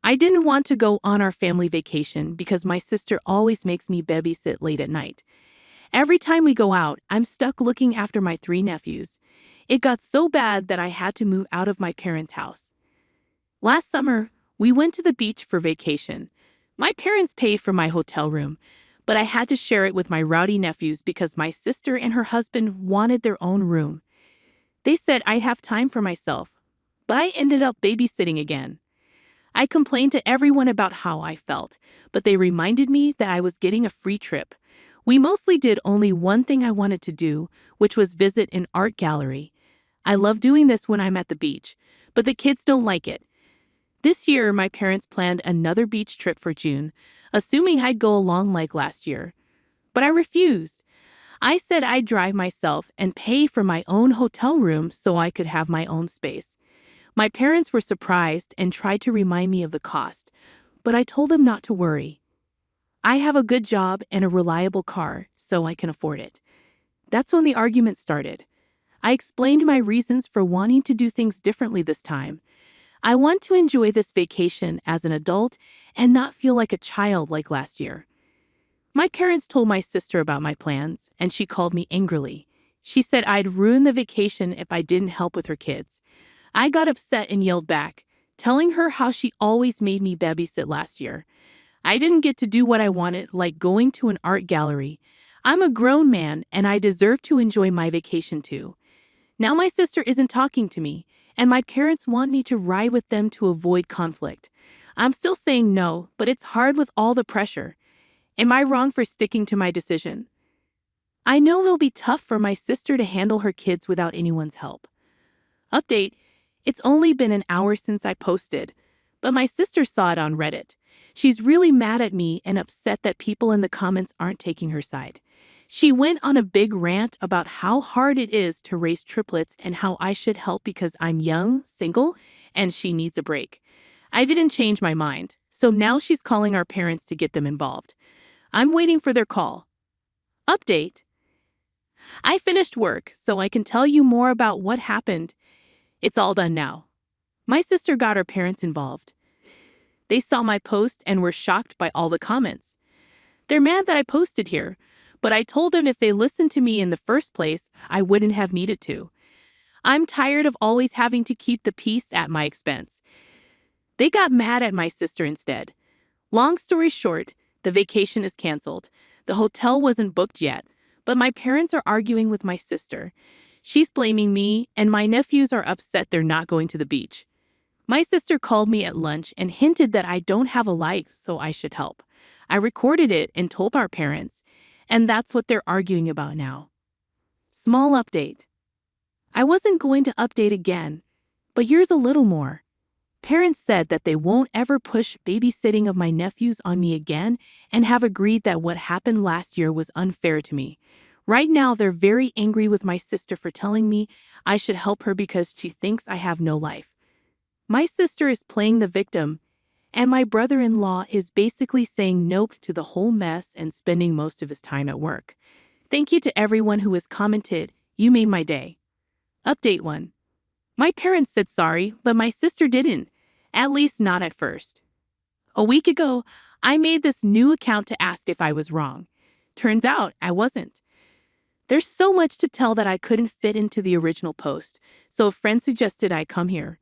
I didn't want to go on our family vacation because my sister always makes me babysit late at night. Every time we go out, I'm stuck looking after my three nephews. It got so bad that I had to move out of my parents' house. Last summer, we went to the beach for vacation. My parents paid for my hotel room, but I had to share it with my rowdy nephews because my sister and her husband wanted their own room. They said I'd have time for myself, but I ended up babysitting again. I complained to everyone about how I felt, but they reminded me that I was getting a free trip. We mostly did only one thing I wanted to do, which was visit an art gallery. I love doing this when I'm at the beach, but the kids don't like it. This year, my parents planned another beach trip for June, assuming I'd go along like last year. But I refused. I said I'd drive myself and pay for my own hotel room so I could have my own space. My parents were surprised and tried to remind me of the cost, but I told them not to worry. I have a good job and a reliable car, so I can afford it. That's when the argument started. I explained my reasons for wanting to do things differently this time. I want to enjoy this vacation as an adult and not feel like a child like last year. My parents told my sister about my plans, and she called me angrily. She said I'd ruin the vacation if I didn't help with her kids. I got upset and yelled back, telling her how she always made me babysit last year. I didn't get to do what I wanted, like going to an art gallery. I'm a grown man, and I deserve to enjoy my vacation too. Now my sister isn't talking to me, and my parents want me to ride with them to avoid conflict. I'm still saying no, but it's hard with all the pressure. Am I wrong for sticking to my decision? I know it'll be tough for my sister to handle her kids without anyone's help. Update: it's only been an hour since I posted, but my sister saw it on Reddit. She's really mad at me and upset that people in the comments aren't taking her side. She went on a big rant about how hard it is to raise triplets and how I should help because I'm young, single, and she needs a break. I didn't change my mind, so now she's calling our parents to get them involved. I'm waiting for their call. Update: I finished work, so I can tell you more about what happened. It's all done now. My sister got her parents involved. They saw my post and were shocked by all the comments. They're mad that I posted here, but I told them if they listened to me in the first place, I wouldn't have needed to. I'm tired of always having to keep the peace at my expense. They got mad at my sister instead. Long story short, the vacation is canceled. The hotel wasn't booked yet, but my parents are arguing with my sister. She's blaming me, and my nephews are upset they're not going to the beach. My sister called me at lunch and hinted that I don't have a life, so I should help. I recorded it and told our parents, and that's what they're arguing about now. Small update. I wasn't going to update again, but here's a little more. Parents said that they won't ever push babysitting of my nephews on me again and have agreed that what happened last year was unfair to me. Right now, they're very angry with my sister for telling me I should help her because she thinks I have no life. My sister is playing the victim, and my brother-in-law is basically saying nope to the whole mess and spending most of his time at work. Thank you to everyone who has commented. You made my day. Update 1. My parents said sorry, but my sister didn't, at least not at first. A week ago, I made this new account to ask if I was wrong. Turns out I wasn't. There's so much to tell that I couldn't fit into the original post, so a friend suggested I come here.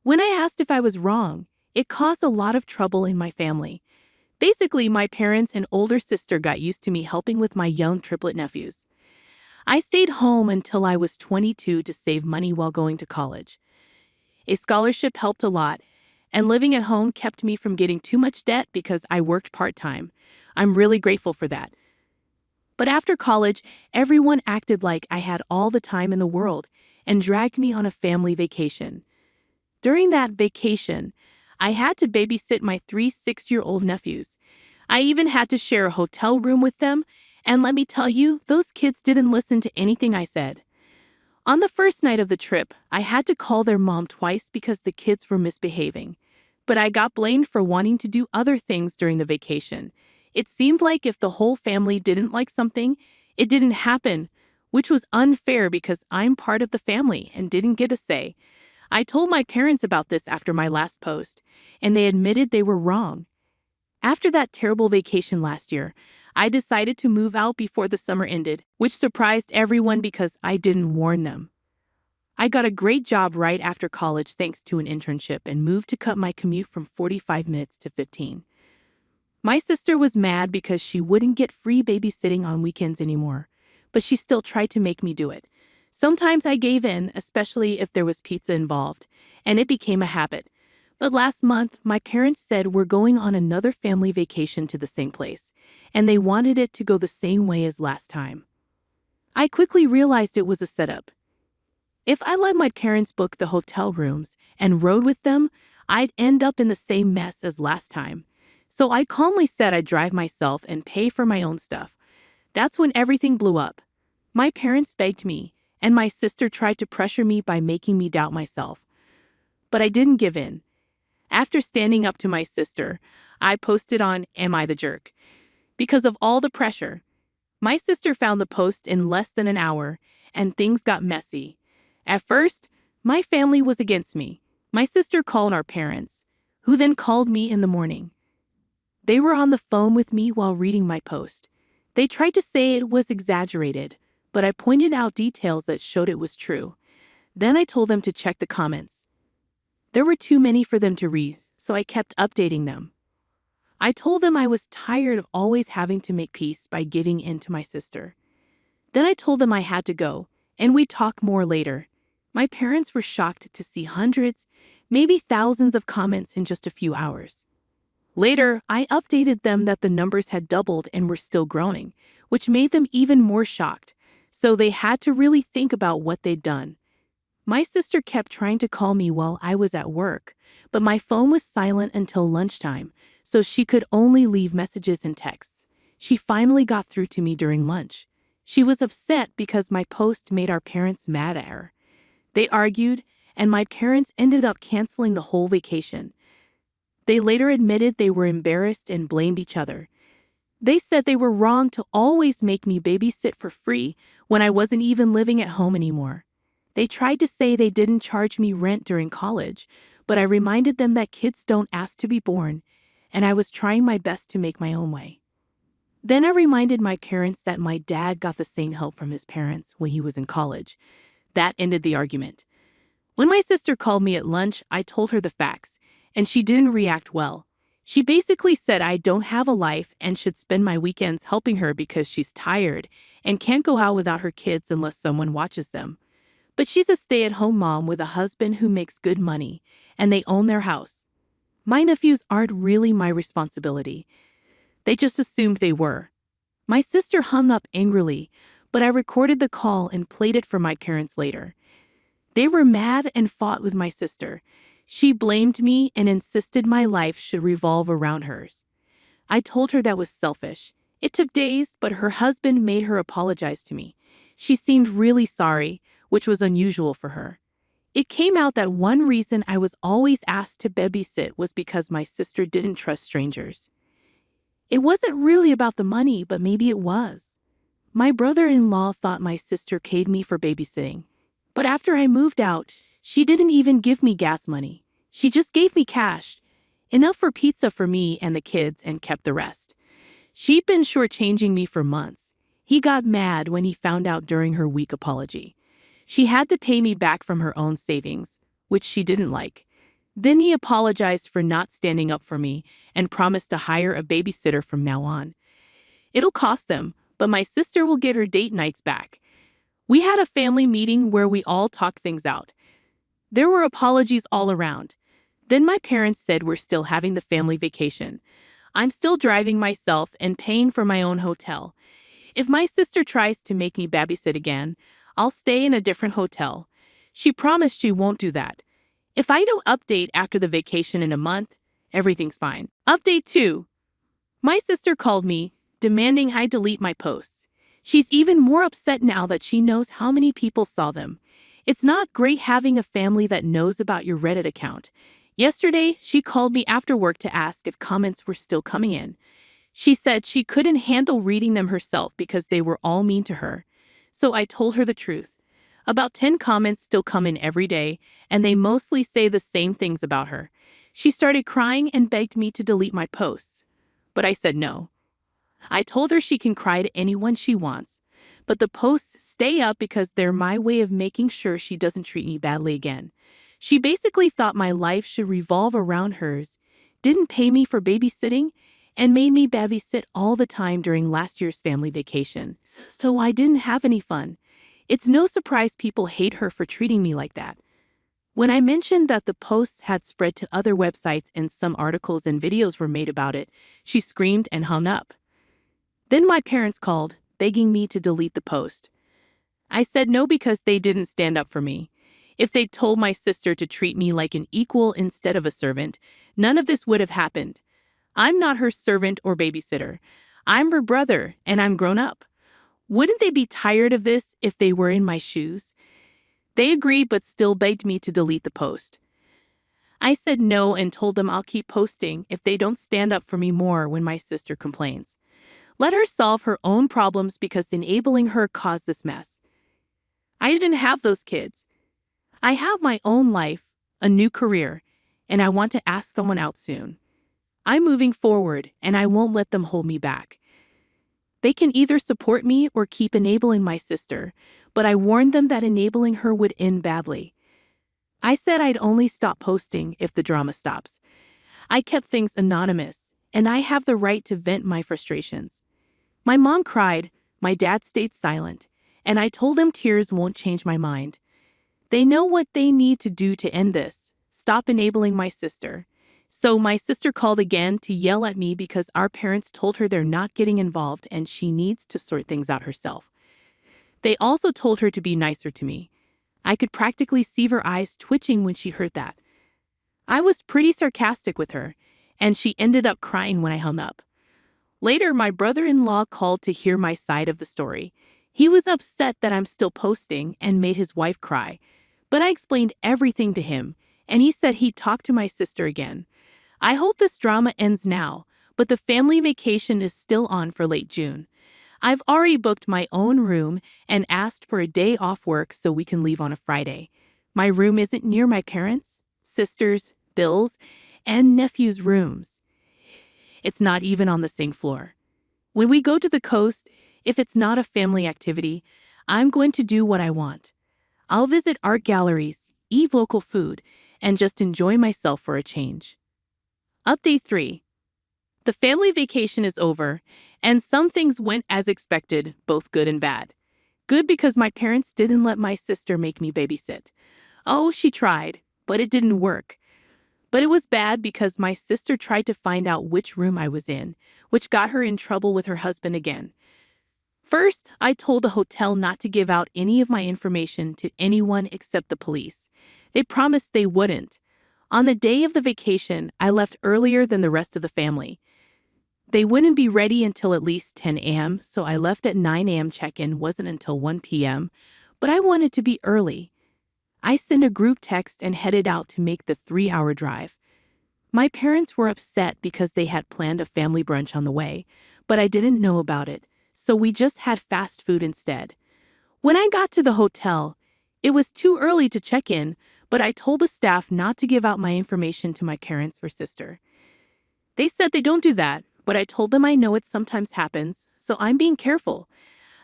When I asked if I was wrong, it caused a lot of trouble in my family. Basically, my parents and older sister got used to me helping with my young triplet nephews. I stayed home until I was 22 to save money while going to college. A scholarship helped a lot, and living at home kept me from getting too much debt because I worked part-time. I'm really grateful for that. But after college, everyone acted like I had all the time in the world and dragged me on a family vacation. During that vacation, I had to babysit my 3 6-year-old nephews. I even had to share a hotel room with them, and let me tell you, those kids didn't listen to anything I said. On the first night of the trip, I had to call their mom twice because the kids were misbehaving. But I got blamed for wanting to do other things during the vacation. It seemed like if the whole family didn't like something, it didn't happen, which was unfair because I'm part of the family and didn't get a say. I told my parents about this after my last post, and they admitted they were wrong. After that terrible vacation last year, I decided to move out before the summer ended, which surprised everyone because I didn't warn them. I got a great job right after college thanks to an internship and moved to cut my commute from 45 minutes to 15. My sister was mad because she wouldn't get free babysitting on weekends anymore, but she still tried to make me do it. Sometimes I gave in, especially if there was pizza involved, and it became a habit. But last month, my parents said we're going on another family vacation to the same place, and they wanted it to go the same way as last time. I quickly realized it was a setup. If I let my parents book the hotel rooms and rode with them, I'd end up in the same mess as last time. So I calmly said I'd drive myself and pay for my own stuff. That's when everything blew up. My parents begged me, and my sister tried to pressure me by making me doubt myself. But I didn't give in. After standing up to my sister, I posted on Am I the Jerk? Because of all the pressure. My sister found the post in less than an hour, and things got messy. At first, my family was against me. My sister called our parents, who then called me in the morning. They were on the phone with me while reading my post. They tried to say it was exaggerated, but I pointed out details that showed it was true. Then I told them to check the comments. There were too many for them to read, so I kept updating them. I told them I was tired of always having to make peace by giving in to my sister. Then I told them I had to go, and we'd talk more later. My parents were shocked to see hundreds, maybe thousands of comments in just a few hours. Later, I updated them that the numbers had doubled and were still growing, which made them even more shocked. So they had to really think about what they'd done. My sister kept trying to call me while I was at work, but my phone was silent until lunchtime, so she could only leave messages and texts. She finally got through to me during lunch. She was upset because my post made our parents mad at her. They argued, and my parents ended up canceling the whole vacation. They later admitted they were embarrassed and blamed each other. They said they were wrong to always make me babysit for free when I wasn't even living at home anymore. They tried to say they didn't charge me rent during college, but I reminded them that kids don't ask to be born, and I was trying my best to make my own way. Then I reminded my parents that my dad got the same help from his parents when he was in college. That ended the argument. When my sister called me at lunch, I told her the facts, and she didn't react well. She basically said I don't have a life and should spend my weekends helping her because she's tired and can't go out without her kids unless someone watches them. But she's a stay-at-home mom with a husband who makes good money, and they own their house. My nephews aren't really my responsibility. They just assumed they were. My sister hung up angrily, but I recorded the call and played it for my parents later. They were mad and fought with my sister. She blamed me and insisted my life should revolve around hers. I told her that was selfish. It took days, but her husband made her apologize to me. She seemed really sorry, which was unusual for her. It came out that one reason I was always asked to babysit was because my sister didn't trust strangers. It wasn't really about the money, but maybe it was. My brother-in-law thought my sister paid me for babysitting. But after I moved out, she didn't even give me gas money. She just gave me cash, enough for pizza for me and the kids, and kept the rest. She'd been shortchanging me for months. He got mad when he found out during her weak apology. She had to pay me back from her own savings, which she didn't like. Then he apologized for not standing up for me and promised to hire a babysitter from now on. It'll cost them, but my sister will get her date nights back. We had a family meeting where we all talked things out. There were apologies all around. Then my parents said we're still having the family vacation. I'm still driving myself and paying for my own hotel. If my sister tries to make me babysit again, I'll stay in a different hotel. She promised she won't do that. If I don't update after the vacation in a month, everything's fine. Update 2. My sister called me, demanding I delete my posts. She's even more upset now that she knows how many people saw them. It's not great having a family that knows about your Reddit account. Yesterday, she called me after work to ask if comments were still coming in. She said she couldn't handle reading them herself because they were all mean to her. So I told her the truth. About 10 comments still come in every day, and they mostly say the same things about her. She started crying and begged me to delete my posts. But I said no. I told her she can cry to anyone she wants, but the posts stay up because they're my way of making sure she doesn't treat me badly again. She basically thought my life should revolve around hers, didn't pay me for babysitting, and made me babysit all the time during last year's family vacation. So I didn't have any fun. It's no surprise people hate her for treating me like that. When I mentioned that the posts had spread to other websites and some articles and videos were made about it, she screamed and hung up. Then my parents called, begging me to delete the post. I said no because they didn't stand up for me. If they'd told my sister to treat me like an equal instead of a servant, none of this would have happened. I'm not her servant or babysitter. I'm her brother, and I'm grown up. Wouldn't they be tired of this if they were in my shoes? They agreed but still begged me to delete the post. I said no and told them I'll keep posting if they don't stand up for me more when my sister complains. Let her solve her own problems because enabling her caused this mess. I didn't have those kids. I have my own life, a new career, and I want to ask someone out soon. I'm moving forward, and I won't let them hold me back. They can either support me or keep enabling my sister, but I warned them that enabling her would end badly. I said I'd only stop posting if the drama stops. I kept things anonymous, and I have the right to vent my frustrations. My mom cried, my dad stayed silent, and I told them tears won't change my mind. They know what they need to do to end this, stop enabling my sister. So my sister called again to yell at me because our parents told her they're not getting involved and she needs to sort things out herself. They also told her to be nicer to me. I could practically see her eyes twitching when she heard that. I was pretty sarcastic with her, and she ended up crying when I hung up. Later, my brother-in-law called to hear my side of the story. He was upset that I'm still posting and made his wife cry, but I explained everything to him, and he said he'd talk to my sister again. I hope this drama ends now, but the family vacation is still on for late June. I've already booked my own room and asked for a day off work so we can leave on a Friday. My room isn't near my parents', sisters', Bill's, and nephew's rooms. It's not even on the same floor. When we go to the coast, if it's not a family activity, I'm going to do what I want. I'll visit art galleries, eat local food, and just enjoy myself for a change. Update 3. The family vacation is over, and some things went as expected, both good and bad. Good because my parents didn't let my sister make me babysit. Oh, she tried, but it didn't work. But it was bad because my sister tried to find out which room I was in, which got her in trouble with her husband again. First, I told the hotel not to give out any of my information to anyone except the police. They promised they wouldn't. On the day of the vacation, I left earlier than the rest of the family. They wouldn't be ready until at least 10 a.m., so I left at 9 a.m. check-in wasn't until 1 p.m., but I wanted to be early. I sent a group text and headed out to make the 3-hour drive. My parents were upset because they had planned a family brunch on the way, but I didn't know about it, so we just had fast food instead. When I got to the hotel, it was too early to check in, but I told the staff not to give out my information to my parents or sister. They said they don't do that, but I told them I know it sometimes happens, so I'm being careful.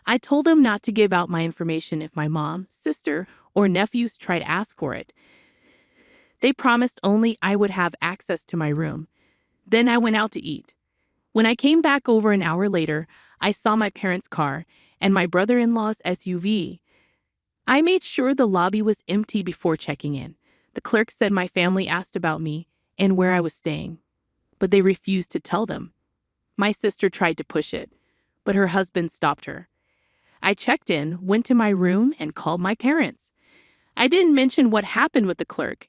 I told them not to give out my information if my mom, sister, or nephews try to ask for it. They promised only I would have access to my room. Then I went out to eat. When I came back over an hour later, I saw my parents' car and my brother-in-law's SUV. I made sure the lobby was empty before checking in. The clerk said my family asked about me and where I was staying, but they refused to tell them. My sister tried to push it, but her husband stopped her. I checked in, went to my room, and called my parents. I didn't mention what happened with the clerk,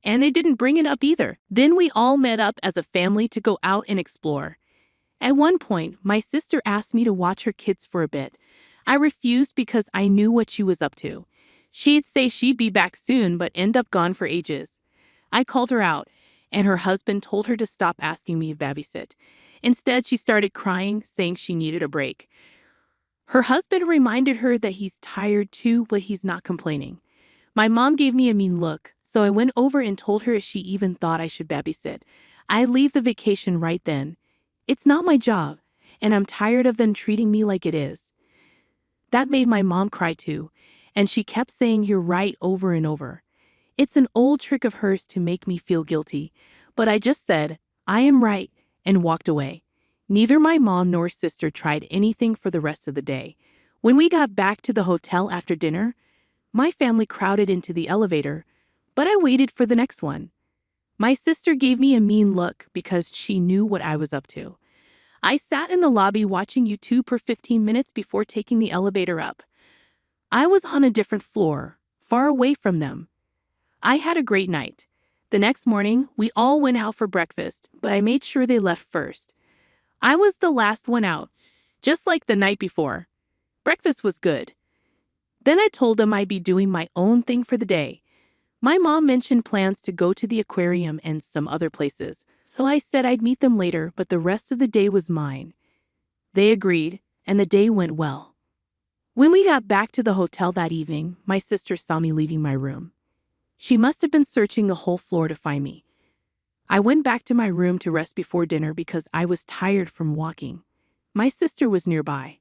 and they didn't bring it up either. Then we all met up as a family to go out and explore. At one point, my sister asked me to watch her kids for a bit. I refused because I knew what she was up to. She'd say she'd be back soon, but end up gone for ages. I called her out, and her husband told her to stop asking me to babysit. Instead, she started crying, saying she needed a break. Her husband reminded her that he's tired too, but he's not complaining. My mom gave me a mean look, so I went over and told her if she even thought I should babysit, I'd leave the vacation right then. It's not my job, and I'm tired of them treating me like it is. That made my mom cry too, and she kept saying you're right over and over. It's an old trick of hers to make me feel guilty, but I just said, I am right, and walked away. Neither my mom nor sister tried anything for the rest of the day. When we got back to the hotel after dinner, my family crowded into the elevator, but I waited for the next one. My sister gave me a mean look because she knew what I was up to. I sat in the lobby watching YouTube for 15 minutes before taking the elevator up. I was on a different floor, far away from them. I had a great night. The next morning, we all went out for breakfast, but I made sure they left first. I was the last one out, just like the night before. Breakfast was good. Then I told them I'd be doing my own thing for the day. My mom mentioned plans to go to the aquarium and some other places, so I said I'd meet them later, but the rest of the day was mine. They agreed, and the day went well. When we got back to the hotel that evening, my sister saw me leaving my room. She must have been searching the whole floor to find me. I went back to my room to rest before dinner because I was tired from walking. My sister was nearby.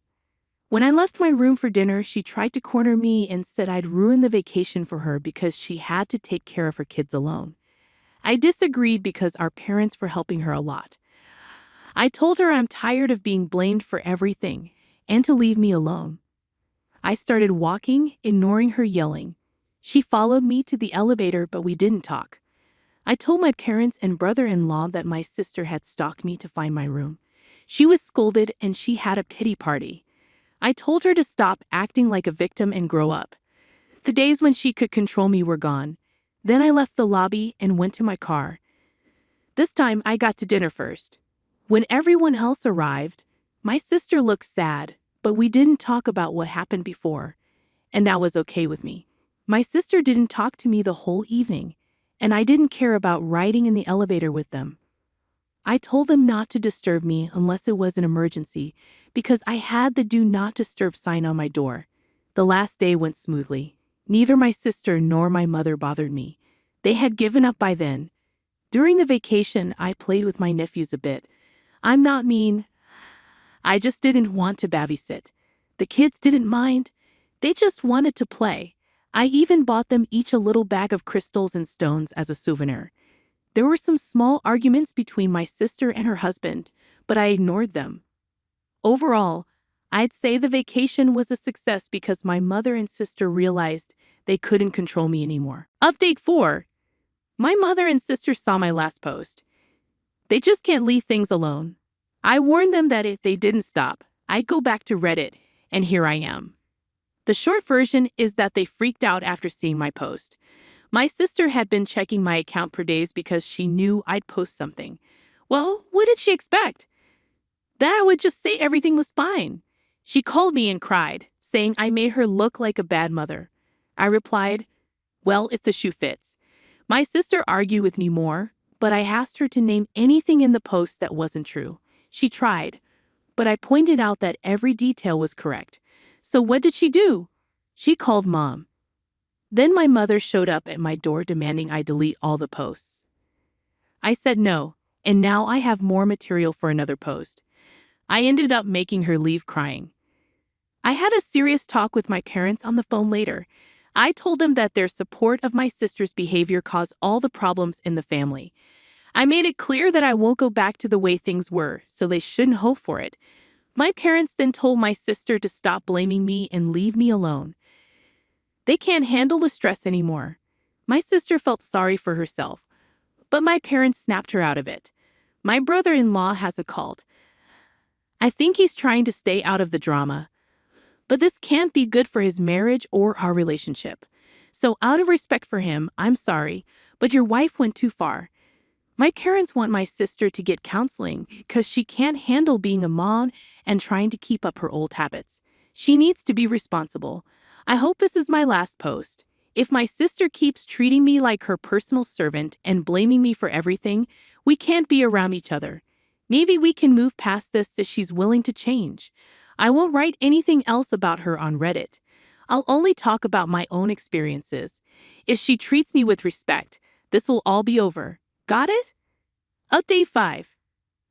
When I left my room for dinner, she tried to corner me and said I'd ruin the vacation for her because she had to take care of her kids alone. I disagreed because our parents were helping her a lot. I told her I'm tired of being blamed for everything and to leave me alone. I started walking, ignoring her yelling. She followed me to the elevator, but we didn't talk. I told my parents and brother-in-law that my sister had stalked me to find my room. She was scolded and she had a pity party. I told her to stop acting like a victim and grow up. The days when she could control me were gone. Then I left the lobby and went to my car. This time I got to dinner first. When everyone else arrived, my sister looked sad, but we didn't talk about what happened before, and that was okay with me. My sister didn't talk to me the whole evening, and I didn't care about riding in the elevator with them. I told them not to disturb me unless it was an emergency because I had the do not disturb sign on my door. The last day went smoothly. Neither my sister nor my mother bothered me. They had given up by then. During the vacation, I played with my nephews a bit. I'm not mean. I just didn't want to babysit. The kids didn't mind. They just wanted to play. I even bought them each a little bag of crystals and stones as a souvenir. There were some small arguments between my sister and her husband, but I ignored them. Overall, I'd say the vacation was a success because my mother and sister realized they couldn't control me anymore. Update 4. My mother and sister saw my last post. They just can't leave things alone. I warned them that if they didn't stop, I'd go back to Reddit, and here I am. The short version is that they freaked out after seeing my post. My sister had been checking my account for days because she knew I'd post something. Well, what did she expect? That I would just say everything was fine. She called me and cried, saying I made her look like a bad mother. I replied, well, if the shoe fits. My sister argued with me more, but I asked her to name anything in the post that wasn't true. She tried, but I pointed out that every detail was correct. So what did she do? She called Mom. Then my mother showed up at my door demanding I delete all the posts. I said no, and now I have more material for another post. I ended up making her leave crying. I had a serious talk with my parents on the phone later. I told them that their support of my sister's behavior caused all the problems in the family. I made it clear that I won't go back to the way things were, so they shouldn't hope for it. My parents then told my sister to stop blaming me and leave me alone. They can't handle the stress anymore. My sister felt sorry for herself, but my parents snapped her out of it. My brother-in-law has a cult. I think he's trying to stay out of the drama, but this can't be good for his marriage or our relationship. So out of respect for him, I'm sorry, but your wife went too far. My parents want my sister to get counseling because she can't handle being a mom and trying to keep up her old habits. She needs to be responsible. I hope this is my last post. If my sister keeps treating me like her personal servant and blaming me for everything, we can't be around each other. Maybe we can move past this if she's willing to change. I won't write anything else about her on Reddit. I'll only talk about my own experiences. If she treats me with respect, this will all be over. Got it? Update 5.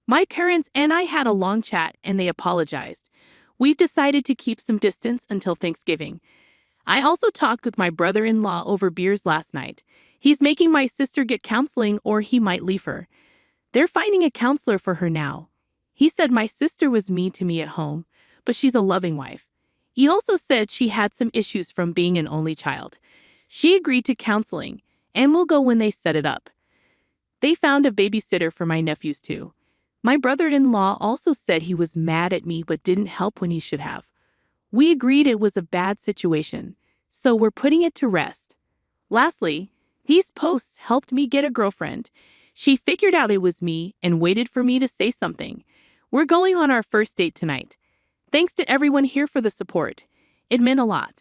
My parents and I had a long chat and they apologized. We've decided to keep some distance until Thanksgiving. I also talked with my brother-in-law over beers last night. He's making my sister get counseling or he might leave her. They're finding a counselor for her now. He said my sister was mean to me at home, but she's a loving wife. He also said she had some issues from being an only child. She agreed to counseling and will go when they set it up. They found a babysitter for my nephews too. My brother-in-law also said he was mad at me but didn't help when he should have. We agreed it was a bad situation, so we're putting it to rest. Lastly, these posts helped me get a girlfriend. She figured out it was me and waited for me to say something. We're going on our first date tonight. Thanks to everyone here for the support. It meant a lot.